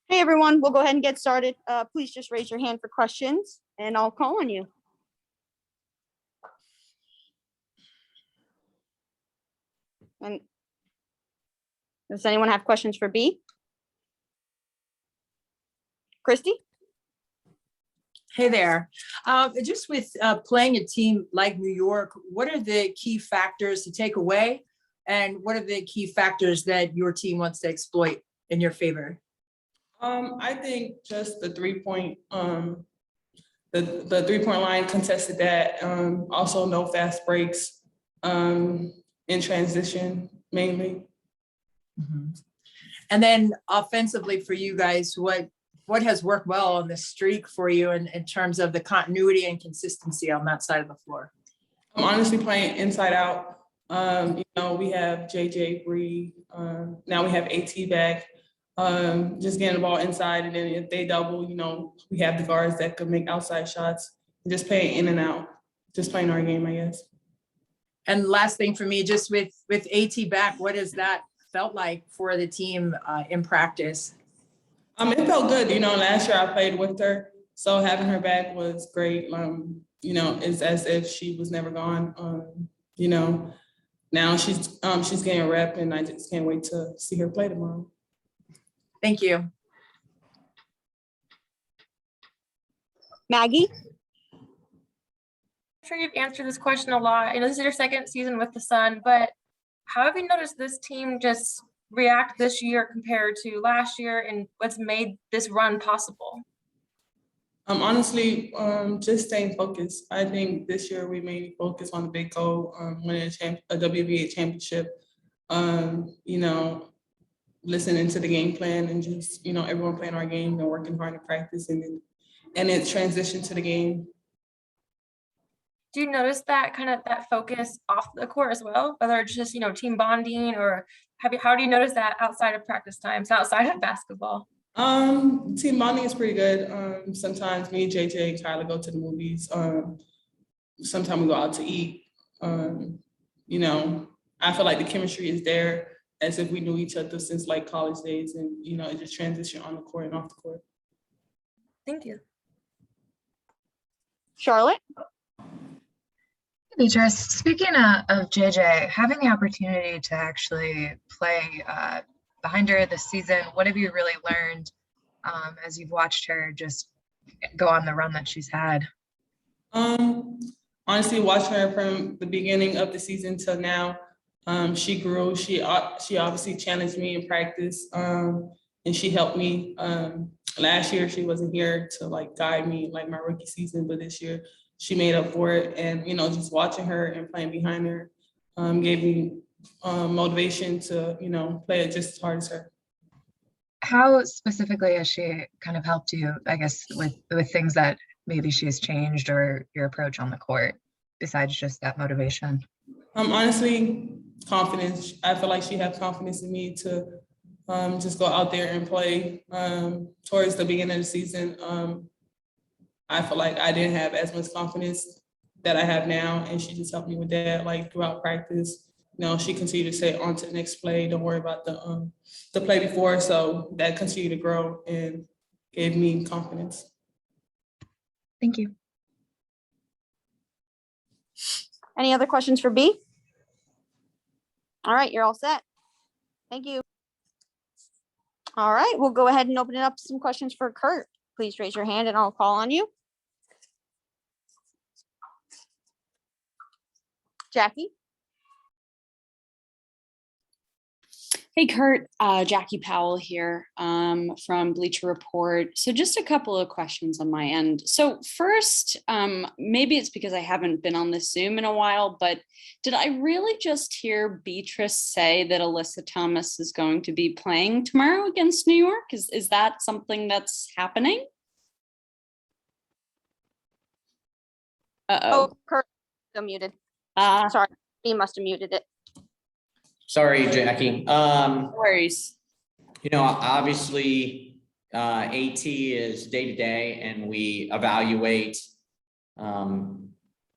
Hey, everyone, we'll go ahead and get started. Please just raise your hand for questions and I'll call on you. And does anyone have questions for B? Christy? Hey there. Just with playing a team like New York, what are the key factors to take away? And what are the key factors that your team wants to exploit in your favor? I think just the 3-point, the 3-point line contested that. Also no fast breaks in transition mainly. Mm-hmm. And then offensively for you guys, what has worked well on this streak for you in terms of the continuity and consistency on that side of the floor? I'm honestly playing inside out. We have JJ Bree. Now we have AT back. Just getting the ball inside, and then if they double, we have the guards that could make outside shots. Just playing in and out, just playing our game, I guess. And last thing for me, just with AT back, what has that felt like for the team in practice? It felt good. Last year I played with her, so having her back was great. It's as if she was never gone. Now she's getting a rep, and I just can't wait to see her play tomorrow. Thank you. Maggie? I'm sure you've answered this question a lot. I know this is your second season with the Sun, but how have you noticed this team just react this year compared to last year, and what's made this run possible? Honestly, just staying focused. I think this year we mainly focus on the big goal, winning a WBA championship. Listening to the game plan and just, everyone playing our game and working hard in practice, and it transitioned to the game. Do you notice that that focus off the court as well, whether it's just, team bonding, or how do you notice that outside of practice times, outside of basketball? Team bonding is pretty good. Sometimes me, JJ, and Kyla go to the movies. Sometimes we go out to eat. I feel like the chemistry is there, as if we knew each other since like college days, and it just transitioned on the court and off the court. Thank you. Charlotte? Beatrice, speaking of JJ, having the opportunity to actually play behind her this season, what have you really learned as you've watched her just go on the run that she's had? Honestly, watching her from the beginning of the season till now, she grew. She obviously challenged me in practice, and she helped me. Last year, she wasn't here to guide me like my rookie season, but this year she made up for it. And just watching her and playing behind her gave me motivation to play it just as hard as her. How specifically has she kind of helped you, I guess, with things that maybe she's changed, or your approach on the court, besides just that motivation? Honestly, confidence. I feel like she had confidence in me to just go out there and play. Towards the beginning of the season, I feel like I didn't have as much confidence that I have now, and she just helped me with that, throughout practice. She continued to say on to the next play, don't worry about the play before. So that continued to grow and gave me confidence. Thank you. Any other questions for B? All right, you're all set. Thank you. All right, we'll go ahead and open it up to some questions for Kurt. Please raise your hand and I'll call on you. Jackie? Hey, Kurt, Jackie Powell here from Bleacher Report. So just a couple of questions on my end. So first, maybe it's because I haven't been on this Zoom in a while, but did I really just hear Beatrice say that Alyssa Thomas is going to be playing tomorrow against New York? Is that something that's happening? Oh, Kurt, still muted. Sorry, he must have muted it. Sorry, Jackie. No worries. Obviously, AT is day to day, and we evaluate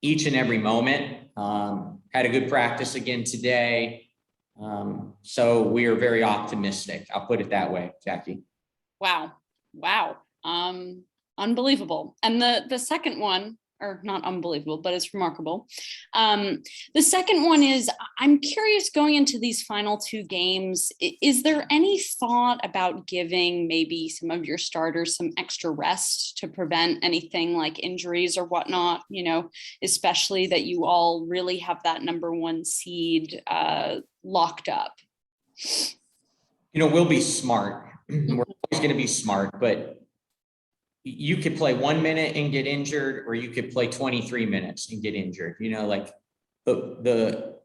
each and every moment. Had a good practice again today. So we are very optimistic. I'll put it that way, Jackie. Wow. Wow. Unbelievable. And the second one, or not unbelievable, but it's remarkable. The second one is, I'm curious, going into these final two games, is there any thought about giving maybe some of your starters some extra rest to prevent anything like injuries or whatnot, especially that you all really have that number one seed locked up? We'll be smart. We're always going to be smart, but you could play 1 minute and get injured, or you could play 23 minutes and get injured. Like the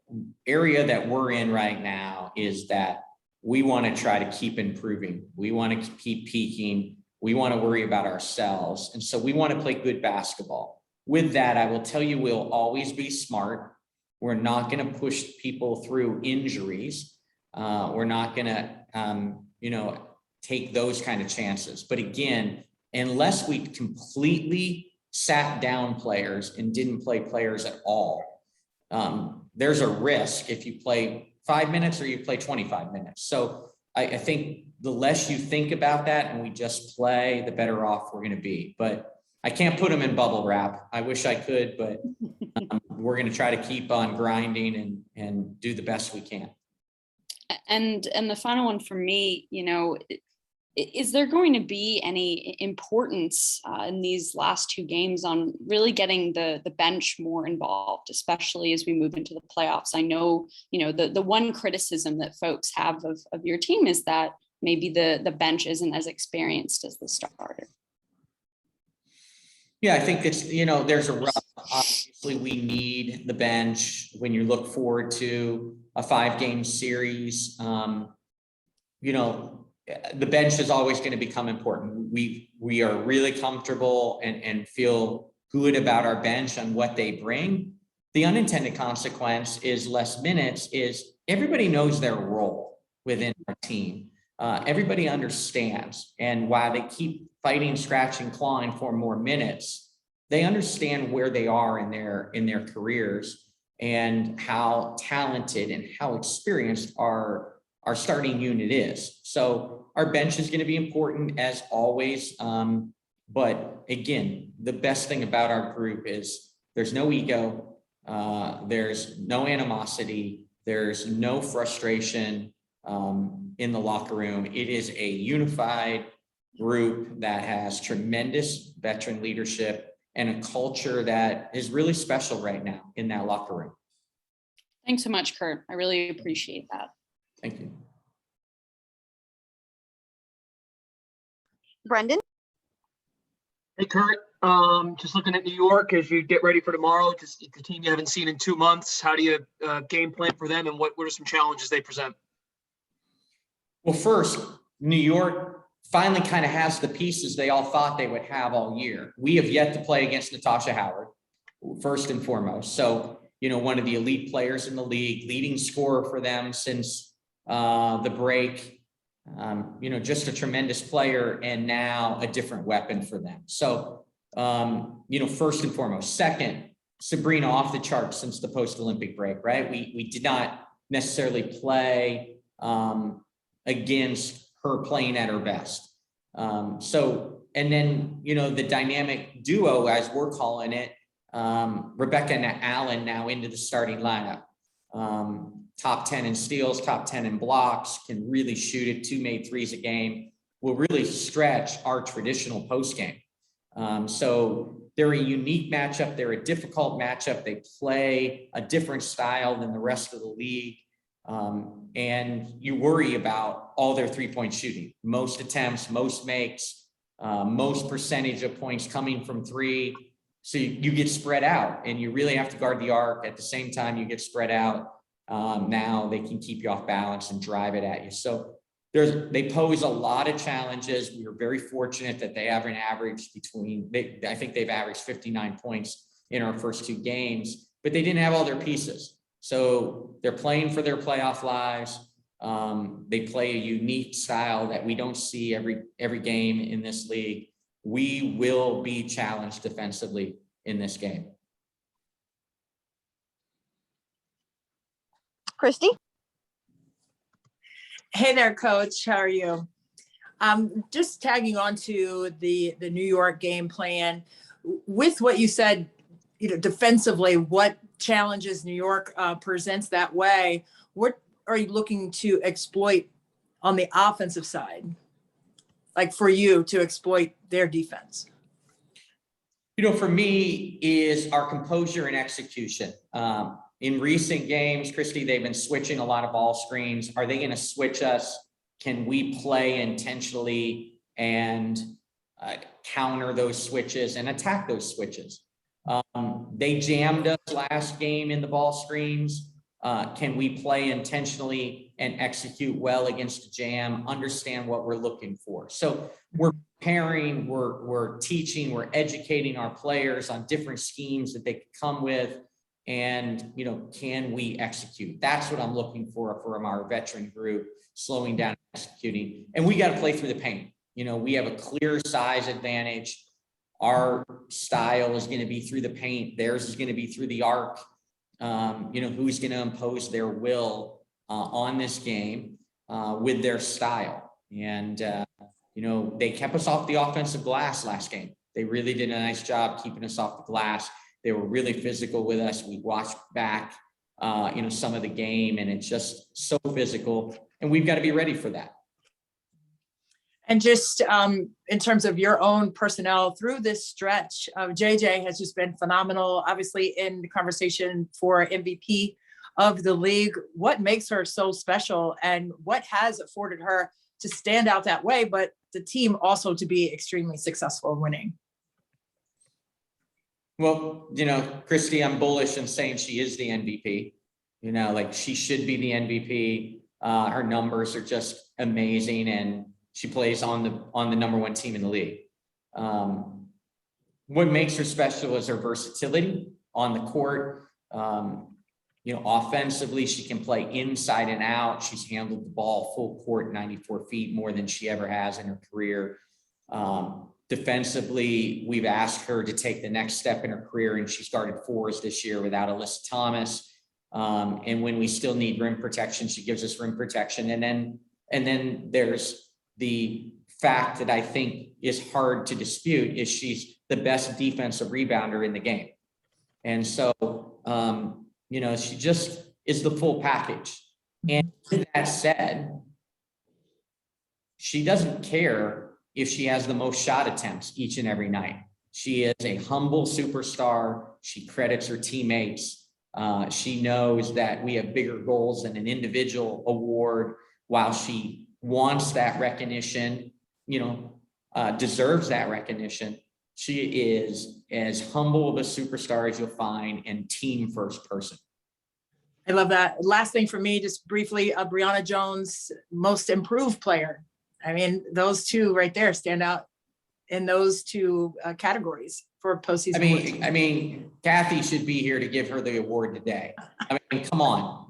area that we're in right now is that we want to try to keep improving. We want to keep peaking. We want to worry about ourselves. And so we want to play good basketball. With that, I will tell you, we'll always be smart. We're not going to push people through injuries. We're not going to, take those kind of chances. But again, unless we completely sat down players and didn't play players at all, there's a risk if you play 5 minutes or you play 25 minutes. So I think the less you think about that and we just play, the better off we're going to be. But I can't put them in bubble wrap. I wish I could, but we're going to try to keep on grinding and do the best we can. And the final one for me, is there going to be any importance in these last two games on really getting the bench more involved, especially as we move into the playoffs? I know, the one criticism that folks have of your team is that maybe the bench isn't as experienced as the starter. Yeah, I think it's, there's a rub. Obviously, we need the bench when you look forward to a 5-game series. The bench is always going to become important. We are really comfortable and feel good about our bench and what they bring. The unintended consequence is less minutes. Is everybody knows their role within our team. Everybody understands, and while they keep fighting, scratching, clawing for more minutes, they understand where they are in their careers and how talented and how experienced our starting unit is. So our bench is going to be important as always. But again, the best thing about our group is there's no ego. There's no animosity. There's no frustration in the locker room. It is a unified group that has tremendous veteran leadership and a culture that is really special right now in that locker room. Thanks so much, Kurt. I really appreciate that. Thank you. Brendan? Hey, Kurt. Just looking at New York as you get ready for tomorrow, just the team you haven't seen in 2 months. How do you game plan for them, and what are some challenges they present? Well, first, New York finally kind of has the pieces they all thought they would have all year. We have yet to play against Natasha Howard, first and foremost. So, one of the elite players in the league, leading scorer for them since the break, just a tremendous player, and now a different weapon for them. So, first and foremost. Second, Sabrina off the charts since the post-Olympic break, right? We did not necessarily play against her playing at her best. And then, the dynamic duo, as we're calling it, Rebecca and Allen now into the starting lineup. Top 10 in steals, top 10 in blocks, can really shoot it, 2 made threes a game, will really stretch our traditional post game. So they're a unique matchup. They're a difficult matchup. They play a different style than the rest of the league. And you worry about all their 3-point shooting, most attempts, most makes, most percentage of points coming from 3. So you get spread out, and you really have to guard the arc. At the same time, you get spread out. Now they can keep you off balance and drive it at you. So they pose a lot of challenges. We were very fortunate that they have an average I think they've averaged 59 points in our first 2 games, but they didn't have all their pieces. So they're playing for their playoff lives. They play a unique style that we don't see every game in this league. We will be challenged defensively in this game. Christy? Hey there, Coach. How are you? Just tagging on to the New York game plan, with what you said, defensively, what challenges New York presents that way, what are you looking to exploit on the offensive side? Like for you to exploit their defense? For me is our composure and execution. In recent games, Christy, they've been switching a lot of ball screens. Are they going to switch us? Can we play intentionally and counter those switches and attack those switches? They jammed us last game in the ball screens. Can we play intentionally and execute well against a jam, understand what we're looking for? So we're preparing, we're teaching, we're educating our players on different schemes that they could come with. And, can we execute? That's what I'm looking for from our veteran group, slowing down, executing. And we got to play through the paint. We have a clear size advantage. Our style is going to be through the paint. Theirs is going to be through the arc. Who's going to impose their will on this game with their style. And, they kept us off the offensive glass last game. They really did a nice job keeping us off the glass. They were really physical with us. We watched back, some of the game, and it's just so physical, and we've got to be ready for that. And just in terms of your own personnel through this stretch, JJ has just been phenomenal, obviously in the conversation for MVP of the league. What makes her so special, and what has afforded her to stand out that way, but the team also to be extremely successful winning? Well, Christy, I'm bullish in saying she is the MVP. She should be the MVP. Her numbers are just amazing, and she plays on the number one team in the league. What makes her special is her versatility on the court. Offensively, she can play inside and out. She's handled the ball full court, 94 feet, more than she ever has in her career. Defensively, we've asked her to take the next step in her career, and she started fours this year without Alyssa Thomas. And when we still need rim protection, she gives us rim protection. And then there's the fact that I think is hard to dispute is she's the best defensive rebounder in the game. And so, she just is the full package. And with that said, she doesn't care if she has the most shot attempts each and every night. She is a humble superstar. She credits her teammates. She knows that we have bigger goals than an individual award. While she wants that recognition, deserves that recognition, she is as humble of a superstar as you'll find, and team first person. I love that. Last thing for me, just briefly, Brianna Jones, most improved player. I mean, those two right there stand out in those two categories for postseason. I mean, Kathy should be here to give her the award today. I mean, come on,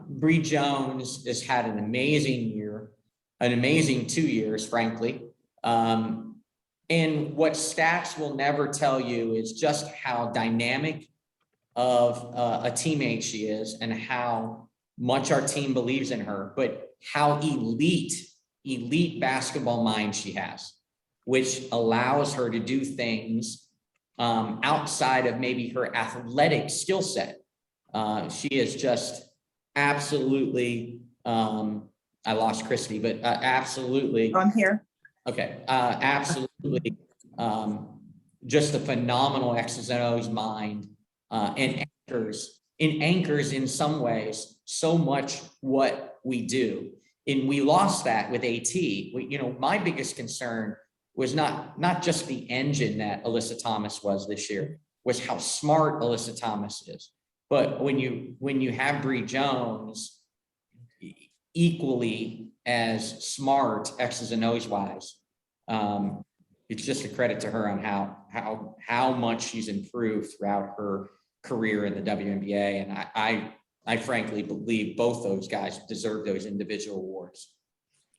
Bree Jones has had an amazing year, an amazing 2 years, frankly. And what stats will never tell you is just how dynamic of a teammate she is, and how much our team believes in her, but how elite basketball mind she has, which allows her to do things outside of maybe her athletic skill set. She is just absolutely, I lost Christy, but absolutely. I'm here. Okay, absolutely. Just a phenomenal X's and O's mind, and anchors in some ways so much what we do. And we lost that with AT. My biggest concern was not just the engine that Alyssa Thomas was this year, was how smart Alyssa Thomas is. But when you have Bree Jones equally as smart X's and O's wise, it's just a credit to her on how much she's improved throughout her career in the WNBA. And I frankly believe both those guys deserve those individual awards.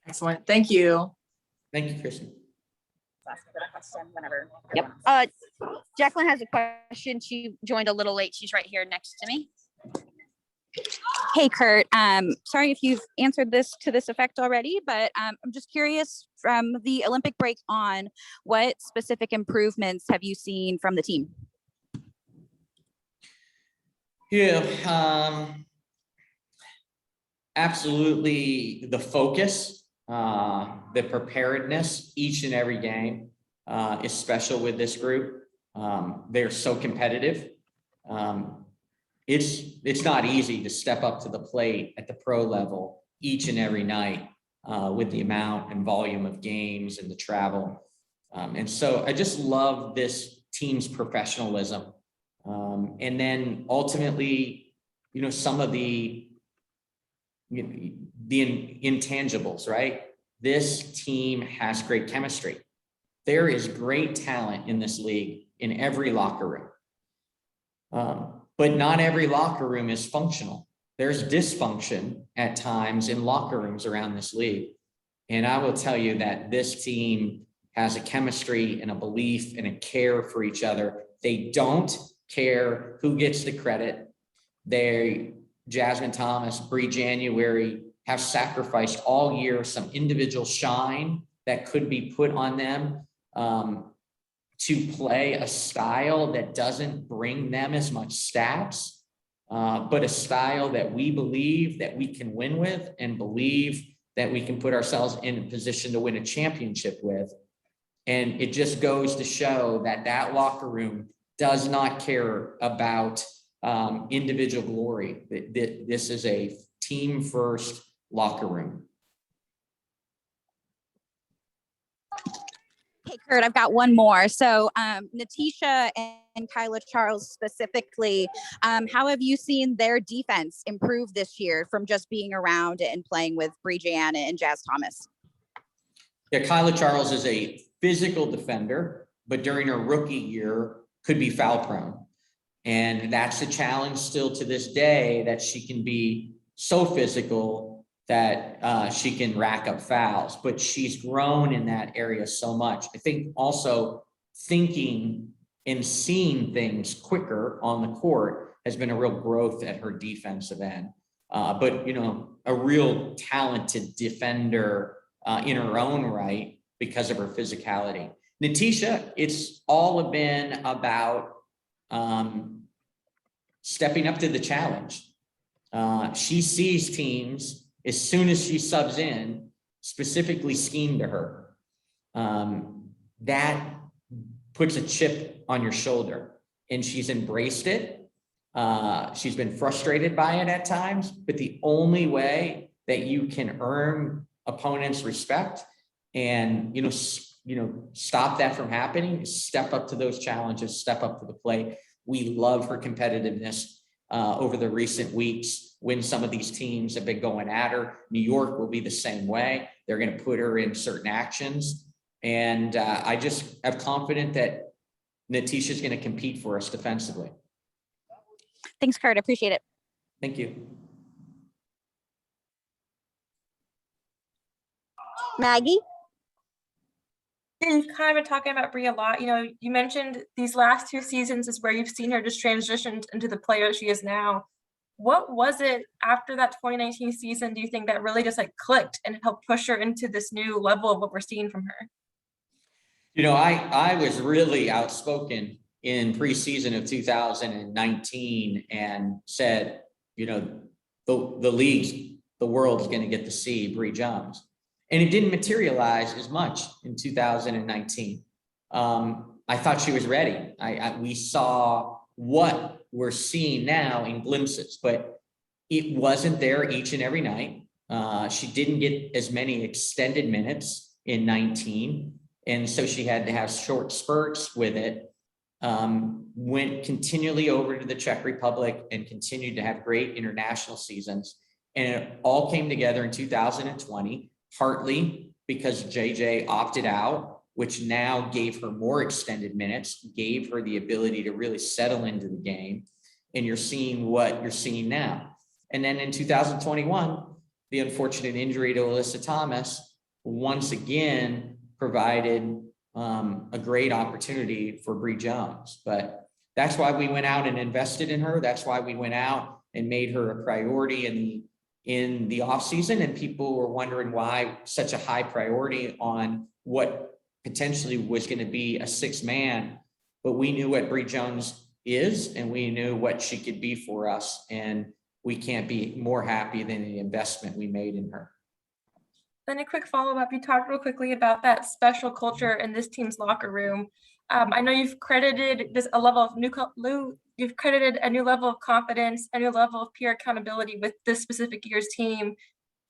Excellent. Thank you. Thank you, Kristen. Yep. Jacqueline has a question. She joined a little late. She's right here next to me. Hey, Kurt. Sorry if you've answered this to this effect already, but I'm just curious from the Olympic break on, what specific improvements have you seen from the team? Yeah, absolutely. The focus, the preparedness each and every game is special with this group. They're so competitive. It's not easy to step up to the plate at the pro level each and every night with the amount and volume of games and the travel. And so I just love this team's professionalism. And then ultimately, some of the intangibles, right? This team has great chemistry. There is great talent in this league in every locker room. But not every locker room is functional. There's dysfunction at times in locker rooms around this league. And I will tell you that this team has a chemistry and a belief and a care for each other. They don't care who gets the credit. Jasmine Thomas, Bree January have sacrificed all year some individual shine that could be put on them to play a style that doesn't bring them as much stats, but a style that we believe that we can win with and believe that we can put ourselves in a position to win a championship with. And it just goes to show that that locker room does not care about individual glory. This is a team first locker room. Hey, Kurt, I've got one more. So Natisha and Kyla Charles specifically, how have you seen their defense improve this year from just being around and playing with Bree Jan and Jazz Thomas? Yeah, Kyla Charles is a physical defender, but during her rookie year could be foul prone. And that's a challenge still to this day, that she can be so physical that she can rack up fouls, but she's grown in that area so much. I think also thinking and seeing things quicker on the court has been a real growth at her defensive end. But, a real talented defender in her own right because of her physicality. Natisha, it's all been about stepping up to the challenge. She sees teams as soon as she subs in, specifically scheme to her. That puts a chip on your shoulder, and she's embraced it. She's been frustrated by it at times, but the only way that you can earn opponents' respect and stop that from happening is step up to those challenges, step up to the plate. We love her competitiveness over the recent weeks when some of these teams have been going at her. New York will be the same way. They're going to put her in certain actions. And I just am confident that Natisha is going to compete for us defensively. Thanks, Kurt. I appreciate it. Thank you. Maggie? You've kind of been talking about Bree a lot. You mentioned these last two seasons is where you've seen her just transitioned into the player she is now. What was it after that 2019 season, do you think, that really just clicked and helped push her into this new level of what we're seeing from her? I was really outspoken in preseason of 2019 and said, the leagues, the world is going to get to see Bree Jones. And it didn't materialize as much in 2019. I thought she was ready. We saw what we're seeing now in glimpses, but it wasn't there each and every night. She didn't get as many extended minutes in 19. And so she had to have short spurts with it. Went continually over to the Czech Republic and continued to have great international seasons. And it all came together in 2020, partly because JJ opted out, which now gave her more extended minutes, gave her the ability to really settle into the game. And you're seeing what you're seeing now. And then in 2021, the unfortunate injury to Alyssa Thomas once again provided a great opportunity for Bree Jones. But that's why we went out and invested in her. That's why we went out and made her a priority in the off season. And people were wondering why such a high priority on what potentially was going to be a 6-man. But we knew what Bree Jones is, and we knew what she could be for us. And we can't be more happy than the investment we made in her. Then a quick follow-up, you talked real quickly about that special culture in this team's locker room. I know you've credited this a level of you've credited a new level of confidence, a new level of peer accountability with this specific year's team.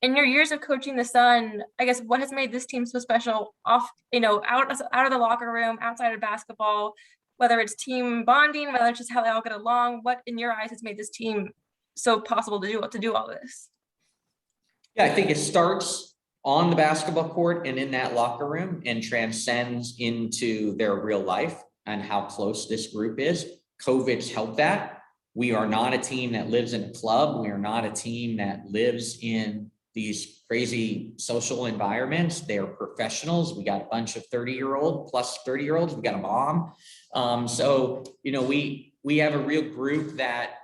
In your years of coaching the Sun, I guess what has made this team so special out of the locker room, outside of basketball, whether it's team bonding, whether it's just how they all get along, what in your eyes has made this team so possible to do all this? Yeah, I think it starts on the basketball court and in that locker room and transcends into their real life and how close this group is. COVID's helped that. We are not a team that lives in a club. We are not a team that lives in these crazy social environments. They are professionals. We got a bunch of 30-year-old plus 30-year-olds. We got a mom. So, we have a real group that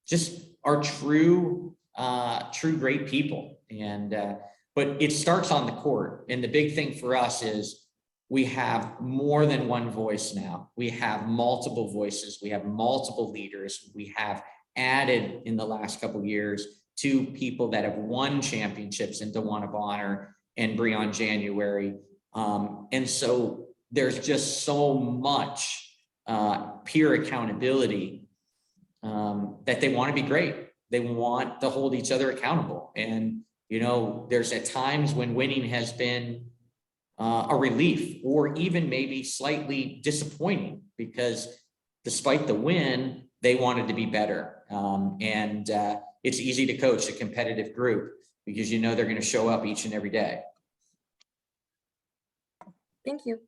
just are true great people. But it starts on the court. And the big thing for us is we have more than one voice now. We have multiple voices. We have multiple leaders. We have added in the last couple of years 2 people that have won championships in DeWanna Bonner and Breon January. And so there's just so much peer accountability that they want to be great. They want to hold each other accountable. And there's at times when winning has been a relief or even maybe slightly disappointing because despite the win, they wanted to be better. And it's easy to coach a competitive group because they're going to show up each and every day. Thank you.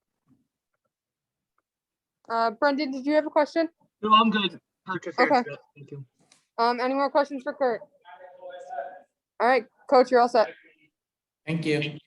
Brendan, did you have a question? No, I'm good. Okay. Thank you. Any more questions for Kurt? All right, Coach, you're all set. Thank you.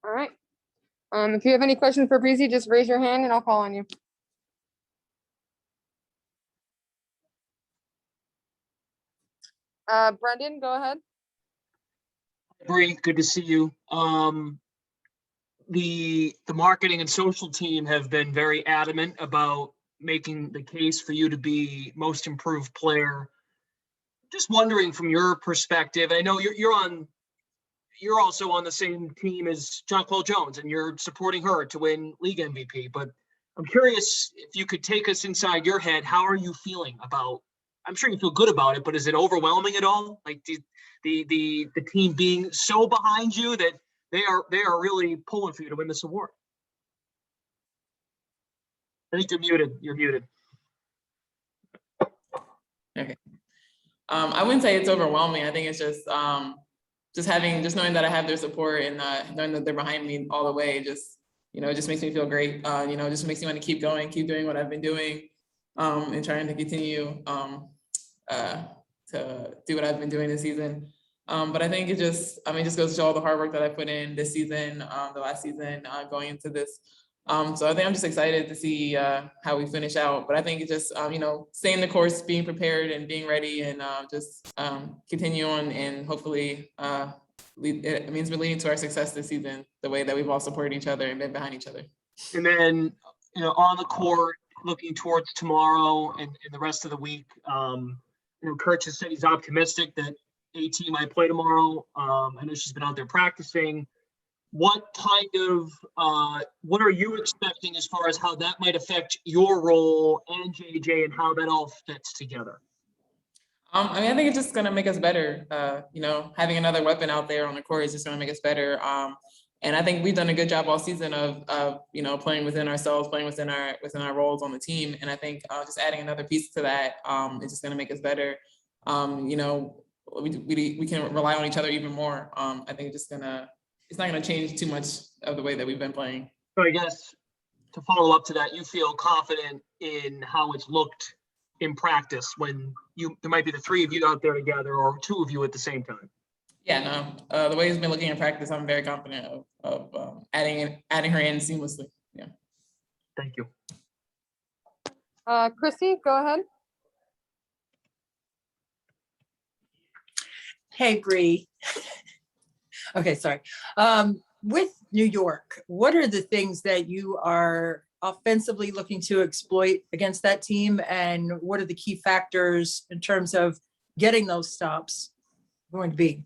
All right. If you have any questions for Breezy, just raise your hand and I'll call on you. Brendan, go ahead. Bree, good to see you. The marketing and social team have been very adamant about making the case for you to be most improved player. Just wondering from your perspective, I know you're also on the same team as Jonquel Jones and you're supporting her to win league MVP, but I'm curious if you could take us inside your head. How are you feeling about, I'm sure you feel good about it, but is it overwhelming at all? Like the team being so behind you that they are really pulling for you to win this award. I think you're muted. You're muted. Okay. I wouldn't say it's overwhelming. I think it's just knowing that I have their support and knowing that they're behind me all the way. Just, it just makes me feel great. Just makes me want to keep going, keep doing what I've been doing, and trying to continue to do what I've been doing this season. But I think it just goes to show all the hard work that I put in this season, the last season, going into this. So I think I'm just excited to see how we finish out. But I think it's just, staying the course, being prepared and being ready, and just continue on, and hopefully it means we're leading to our success this season, the way that we've all supported each other and been behind each other. And then, on the court, looking towards tomorrow and the rest of the week, Kurt just said he's optimistic that AT might play tomorrow. I know she's been out there practicing. What are you expecting as far as how that might affect your role and JJ and how that all fits together? I think it's just going to make us better. Having another weapon out there on the court is just going to make us better. And I think we've done a good job all season of playing within ourselves, playing within our roles on the team. And I think just adding another piece to that is just going to make us better. We can rely on each other even more. I think it's not going to change too much of the way that we've been playing. So I guess to follow up to that, you feel confident in how it's looked in practice when there might be the three of you out there together or two of you at the same time. Yeah, no, the way it's been looking in practice, I'm very confident of adding her in seamlessly. Yeah. Thank you. Chrissy, go ahead. Hey, Bree. Okay, sorry. With New York, what are the things that you are offensively looking to exploit against that team? And what are the key factors in terms of getting those stops going to be?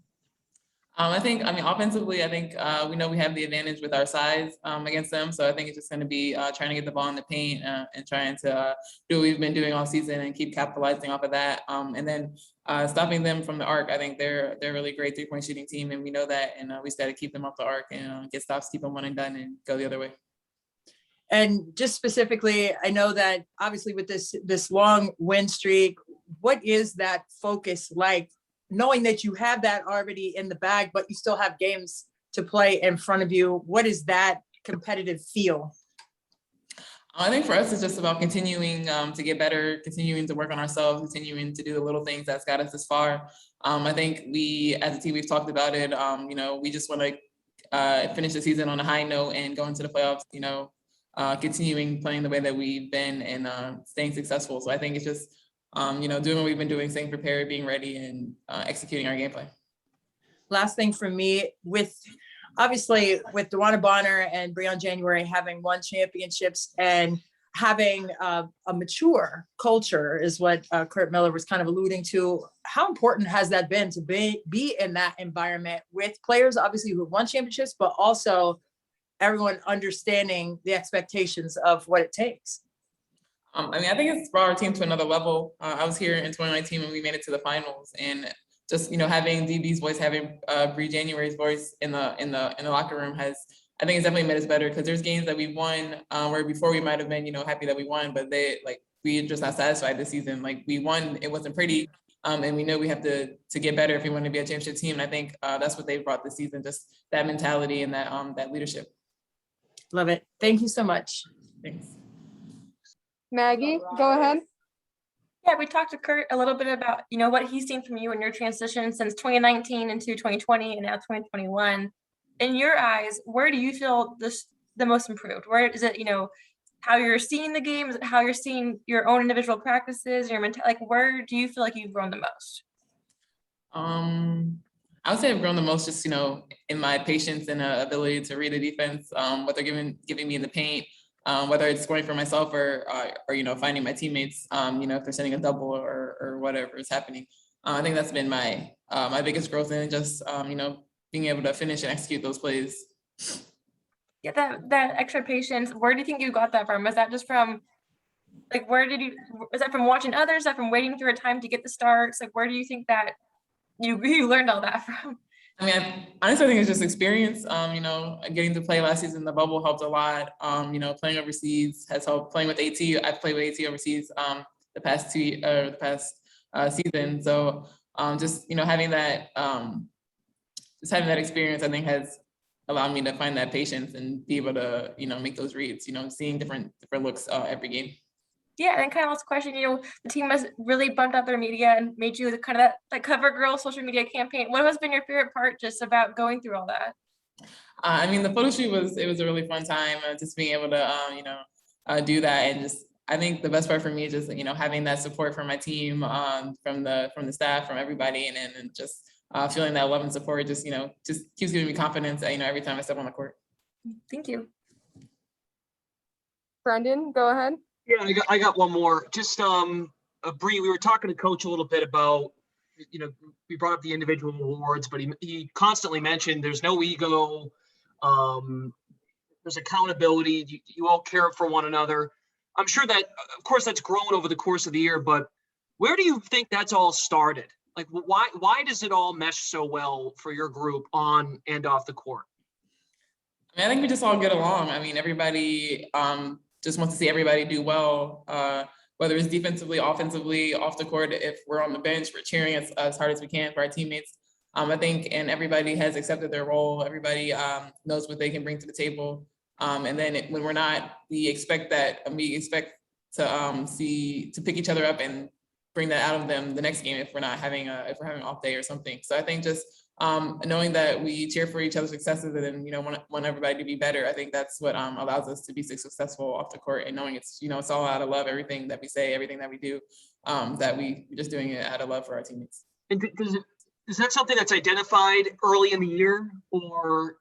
Offensively, I think we know we have the advantage with our size against them. So I think it's just going to be trying to get the ball in the paint and trying to do what we've been doing all season and keep capitalizing off of that. And then stopping them from the arc. I think they're a really great 3-point shooting team, and we know that. And we just got to keep them off the arc and get stops, keep them one and done, and go the other way. And just specifically, I know that obviously with this long win streak, what is that focus like? Knowing that you have that already in the bag, but you still have games to play in front of you, what is that competitive feel? I think for us, it's just about continuing to get better, continuing to work on ourselves, continuing to do the little things that's got us this far. I think we, as a team, we've talked about it. We just want to finish the season on a high note and go into the playoffs, continuing playing the way that we've been and staying successful. So I think it's just, doing what we've been doing, staying prepared, being ready, and executing our game plan. Last thing for me, obviously with Dewana Bonner and Breon January having won championships and having a mature culture is what Kurt Miller was kind of alluding to. How important has that been to be in that environment with players, obviously, who have won championships, but also everyone understanding the expectations of what it takes? I think it's brought our team to another level. I was here in 2019 when we made it to the finals, and just having DB's voice, having Bree January's voice in the locker room I think it's definitely made us better, because there's games that we won where before we might have been happy that we won, but we just not satisfied this season. We won, it wasn't pretty, and we know we have to get better if we want to be a championship team. And I think that's what they brought this season, just that mentality and that leadership. Love it. Thank you so much. Thanks. Maggie, go ahead. Yeah, we talked to Kurt a little bit about, what he's seen from you in your transition since 2019 into 2020 and now 2021. In your eyes, where do you feel the most improved? Where is it, how you're seeing the game? Is it how you're seeing your own individual practices, your mental? Where do you feel like you've grown the most? I would say I've grown the most just, in my patience and ability to read the defense, what they're giving me in the paint, whether it's scoring for myself or finding my teammates, if they're sending a double or whatever is happening. I think that's been my biggest growth in just, being able to finish and execute those plays. Yeah, that extra patience, where do you think you got that from? Is that just from, like, is that from watching others? Is that from waiting through a time to get the starts? Like, where do you think that you learned all that from? I mean, honestly, I think it's just experience. Getting to play last season in the bubble helped a lot. Playing overseas has helped. Playing with AT, I've played with AT overseas the past season. So just having that experience, I think has allowed me to find that patience and be able to make those reads. Seeing different looks every game. Yeah, and kind of last question, the team has really bumped up their media and made you kind of that cover girl social media campaign. What has been your favorite part just about going through all that? The photo shoot was a really fun time, just being able to, do that. And just, I think the best part for me is just, having that support from my team, from the staff, from everybody, and just feeling that love and support just keeps giving me confidence, every time I step on the court. Thank you. Brendan, go ahead. Yeah, I got one more. Just Bree, we were talking to Coach a little bit about, we brought up the individual awards, but he constantly mentioned there's no ego, there's accountability. You all care for one another. I'm sure that, of course, that's grown over the course of the year. But where do you think that's all started? Like, why does it all mesh so well for your group on and off the court? I think we just all get along. Everybody just wants to see everybody do well, whether it's defensively, offensively, off the court. If we're on the bench, we're cheering as hard as we can for our teammates. I think, and everybody has accepted their role. Everybody knows what they can bring to the table. And then when we're not, we expect to pick each other up and bring that out of them the next game if we're having an off day or something. So I think just knowing that we cheer for each other's successes and want everybody to be better. I think that's what allows us to be successful off the court, and knowing it's it's all out of love. Everything that we say, everything that we do, that we're just doing it out of love for our teammates. And is that something that's identified early in the year, or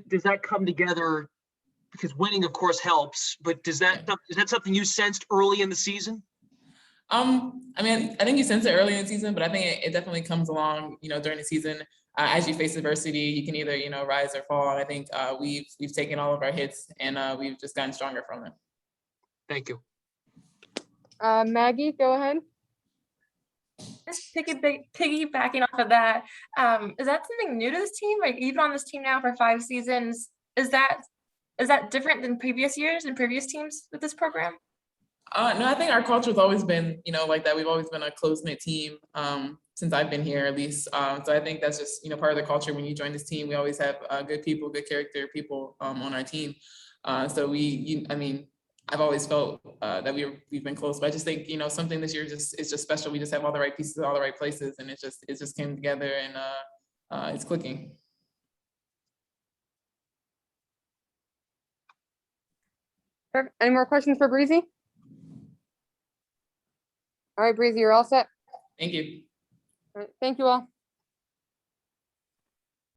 does that come together? Because winning, of course, helps. But is that something you sensed early in the season? I think you sense it early in the season, but I think it definitely comes along, during the season. As you face adversity, you can either, rise or fall. And I think we've taken all of our hits, and we've just gotten stronger from them. Thank you. Maggie, go ahead. Just piggybacking off of that, is that something new to this team? Like, you've been on this team now for 5 seasons. Is that different than previous years and previous teams with this program? No, I think our culture has always been, like that. We've always been a close-knit team since I've been here, at least. So I think that's just, part of the culture. When you join this team, we always have good people, good character people on our team. So I've always felt that we've been close. But I just think, something this year is just special. We just have all the right pieces, all the right places, and it just came together, and it's clicking. Perfect. Any more questions for Breezy? All right, Breezy, you're all set. Thank you. All right, thank you all.